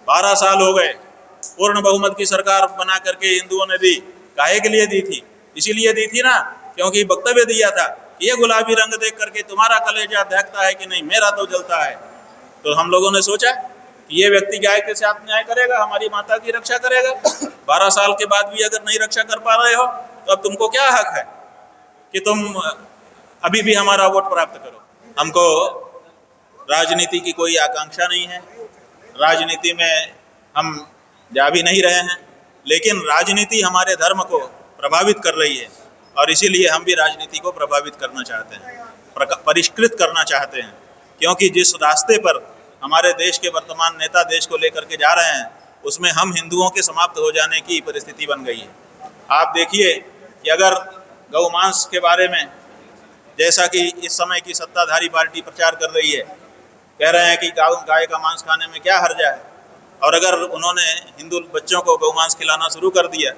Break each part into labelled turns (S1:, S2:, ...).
S1: 12 साल हो गए, पूर्ण बहुमत की सरकार बना करके हिंदुओं ने दी। काहे के लिए दी थी? इसीलिए दी थी ना क्योंकि वक्तव्य दिया था ये गुलाबी रंग देख करके तुम्हारा कलेजा दहकता है कि नहीं, मेरा तो जलता है। तो हम लोगों ने सोचा कि ये व्यक्ति न्याय के साथ न्याय करेगा, हमारी माता की रक्षा करेगा। 12 साल के बाद भी अगर नहीं रक्षा कर पा रहे हो तो अब तुमको क्या हक है कि तुम अभी भी हमारा वोट प्राप्त करो। हमको राजनीति की कोई आकांक्षा नहीं है, राजनीति में हम जा भी नहीं रहे हैं, लेकिन राजनीति हमारे धर्म को प्रभावित कर रही है और इसीलिए हम भी राजनीति को प्रभावित करना चाहते हैं, परिष्कृत करना चाहते हैं। क्योंकि जिस रास्ते पर हमारे देश के वर्तमान नेता देश को लेकर के जा रहे हैं उसमें हम हिंदुओं के समाप्त हो जाने की परिस्थिति बन गई है। आप देखिए कि अगर गौमांस के बारे में जैसा कि इस समय की सत्ताधारी पार्टी प्रचार कर रही है, कह रहे हैं कि गाय का मांस खाने में क्या हर्जा है, और अगर उन्होंने हिंदू बच्चों को गौमांस खिलाना शुरू कर दिया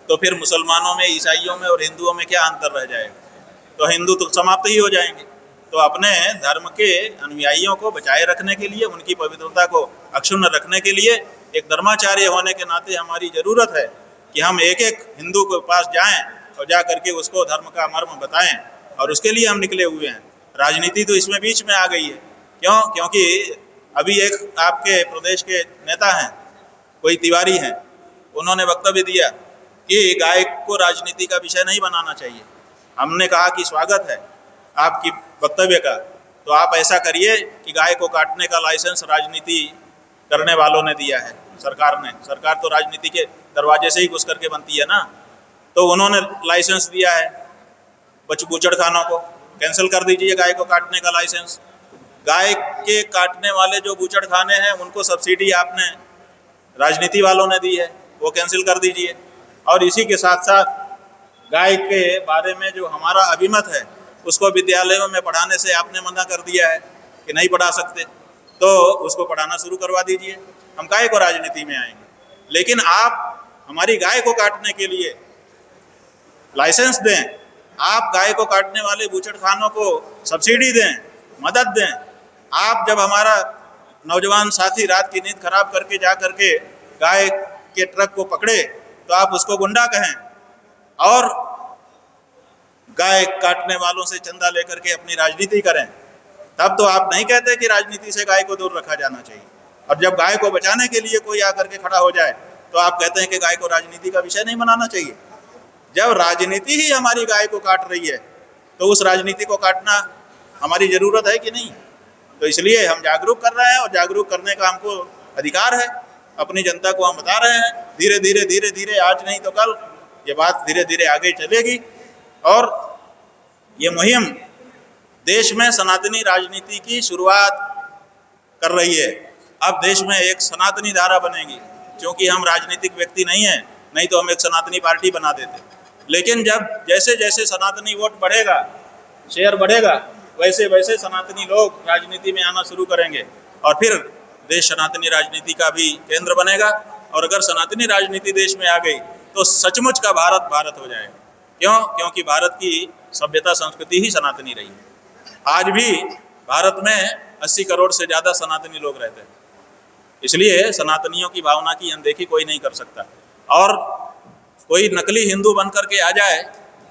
S1: तो फिर मुसलमानों में, ईसाइयों में और हिंदुओं में क्या अंतर रह जाएगा? तो हिंदू तो समाप्त ही हो जाएंगे। तो अपने धर्म के अनुयायियों को बचाए रखने के लिए, उनकी पवित्रता को अक्षुण्ण रखने के लिए एक धर्माचार्य होने के नाते हमारी ज़रूरत है कि हम एक एक हिंदू के पास जाएं और जा करके उसको धर्म का मर्म बताएं, और उसके लिए हम निकले हुए हैं। राजनीति तो इसमें बीच में आ गई है। क्यों? क्योंकि अभी एक आपके प्रदेश के नेता हैं, कोई तिवारी हैं, उन्होंने वक्तव्य दिया कि गाय को राजनीति का विषय नहीं बनाना चाहिए। हमने कहा कि स्वागत है आपकी वक्तव्य का, तो आप ऐसा करिए कि गाय को काटने का लाइसेंस राजनीति करने वालों ने दिया है, सरकार ने। सरकार तो राजनीति के दरवाजे से ही घुस करके बनती है ना, तो उन्होंने लाइसेंस दिया है बूचड़खानों को, कैंसिल कर दीजिए गाय को काटने का लाइसेंस। गाय के काटने वाले जो बूचड़खाने हैं उनको सब्सिडी आपने राजनीति वालों ने दी है, वो कैंसिल कर दीजिए। और इसी के साथ साथ गाय के बारे में जो हमारा अभिमत है उसको विद्यालयों में पढ़ाने से आपने मना कर दिया है कि नहीं पढ़ा सकते, तो उसको पढ़ाना शुरू करवा दीजिए। हम गाय को राजनीति में आएंगे, लेकिन आप हमारी गाय को काटने के लिए लाइसेंस दें, आप गाय को काटने वाले बूचड़खानों को सब्सिडी दें, मदद दें। आप जब हमारा नौजवान साथी रात की नींद खराब करके जा करके गाय के ट्रक को पकड़े तो आप उसको गुंडा कहें, और गाय काटने वालों से चंदा लेकर के अपनी राजनीति करें, तब तो आप नहीं कहते कि राजनीति से गाय को दूर रखा जाना चाहिए। और जब गाय को बचाने के लिए कोई आकर के खड़ा हो जाए तो आप कहते हैं कि गाय को राजनीति का विषय नहीं बनाना चाहिए। जब राजनीति ही हमारी गाय को काट रही है तो उस राजनीति को काटना हमारी ज़रूरत है कि नहीं? तो इसलिए हम जागरूक कर रहे हैं, और जागरूक करने का हमको अधिकार है। अपनी जनता को हम बता रहे हैं, धीरे धीरे आज नहीं तो कल ये बात धीरे धीरे आगे चलेगी, और ये मुहिम देश में सनातनी राजनीति की शुरुआत कर रही है। अब देश में एक सनातनी धारा बनेगी, क्योंकि हम राजनीतिक व्यक्ति नहीं हैं, नहीं तो हम एक सनातनी पार्टी बना देते। लेकिन जब जैसे जैसे सनातनी वोट बढ़ेगा, शेयर बढ़ेगा, वैसे वैसे सनातनी लोग राजनीति में आना शुरू करेंगे, और फिर देश सनातनी राजनीति का भी केंद्र बनेगा। और अगर सनातनी राजनीति देश में आ गई तो सचमुच का भारत भारत हो जाएगा। क्यों? क्योंकि भारत की सभ्यता संस्कृति ही सनातनी रही है। आज भी भारत में 80 करोड़ से ज़्यादा सनातनी लोग रहते हैं, इसलिए सनातनियों की भावना की अनदेखी कोई नहीं कर सकता। और कोई नकली हिंदू बन करके आ जाए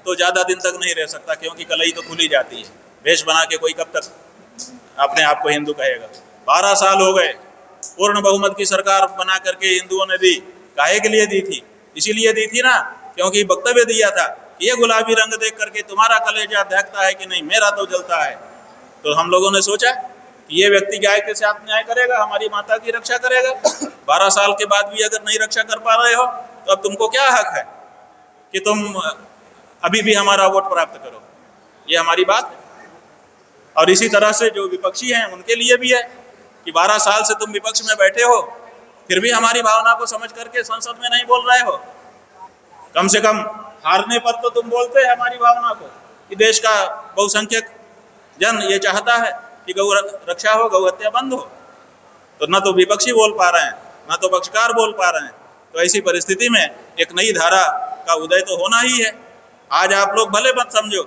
S1: तो ज़्यादा दिन तक नहीं रह सकता, क्योंकि कलई तो खुली जाती है। वेश बना के कोई कब तक अपने आप को हिंदू कहेगा? 12 साल हो गए, पूर्ण बहुमत की सरकार बना करके हिंदुओं ने दी। काहे के लिए दी थी? इसीलिए दी थी ना क्योंकि वक्तव्य दिया था ये गुलाबी रंग देख करके तुम्हारा कलेजा दहकता है कि नहीं, मेरा तो जलता है। तो हम लोगों ने सोचा कि ये व्यक्ति गाय के साथ न्याय करेगा, हमारी माता की रक्षा करेगा। 12 साल के बाद भी अगर नहीं रक्षा कर पा रहे हो तो अब तुमको क्या हक है कि तुम अभी भी हमारा वोट प्राप्त करो? ये हमारी बात है। और इसी तरह से जो विपक्षी हैं उनके लिए भी है कि 12 साल से तुम विपक्ष में बैठे हो, फिर भी हमारी भावना को समझ करके संसद में नहीं बोल रहे हो। कम से कम हारने पर तो तुम बोलते हैं हमारी भावना को कि देश का बहुसंख्यक जन ये चाहता है कि गौ रक्षा हो, गौ हत्या बंद हो। तो न तो विपक्षी बोल पा रहे हैं, न तो पक्षकार बोल पा रहे हैं। तो ऐसी परिस्थिति में एक नई धारा का उदय तो होना ही है। आज आप लोग भले मत समझो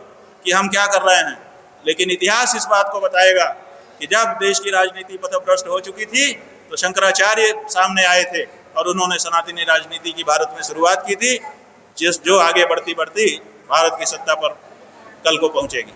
S1: कि हम क्या कर रहे हैं, लेकिन इतिहास इस बात को बताएगा कि जब देश की राजनीति पथभ्रष्ट हो चुकी थी तो शंकराचार्य सामने आए थे और उन्होंने सनातनी राजनीति की भारत में शुरुआत की थी, जो आगे बढ़ती बढ़ती भारत की सत्ता पर कल को पहुंचेगी।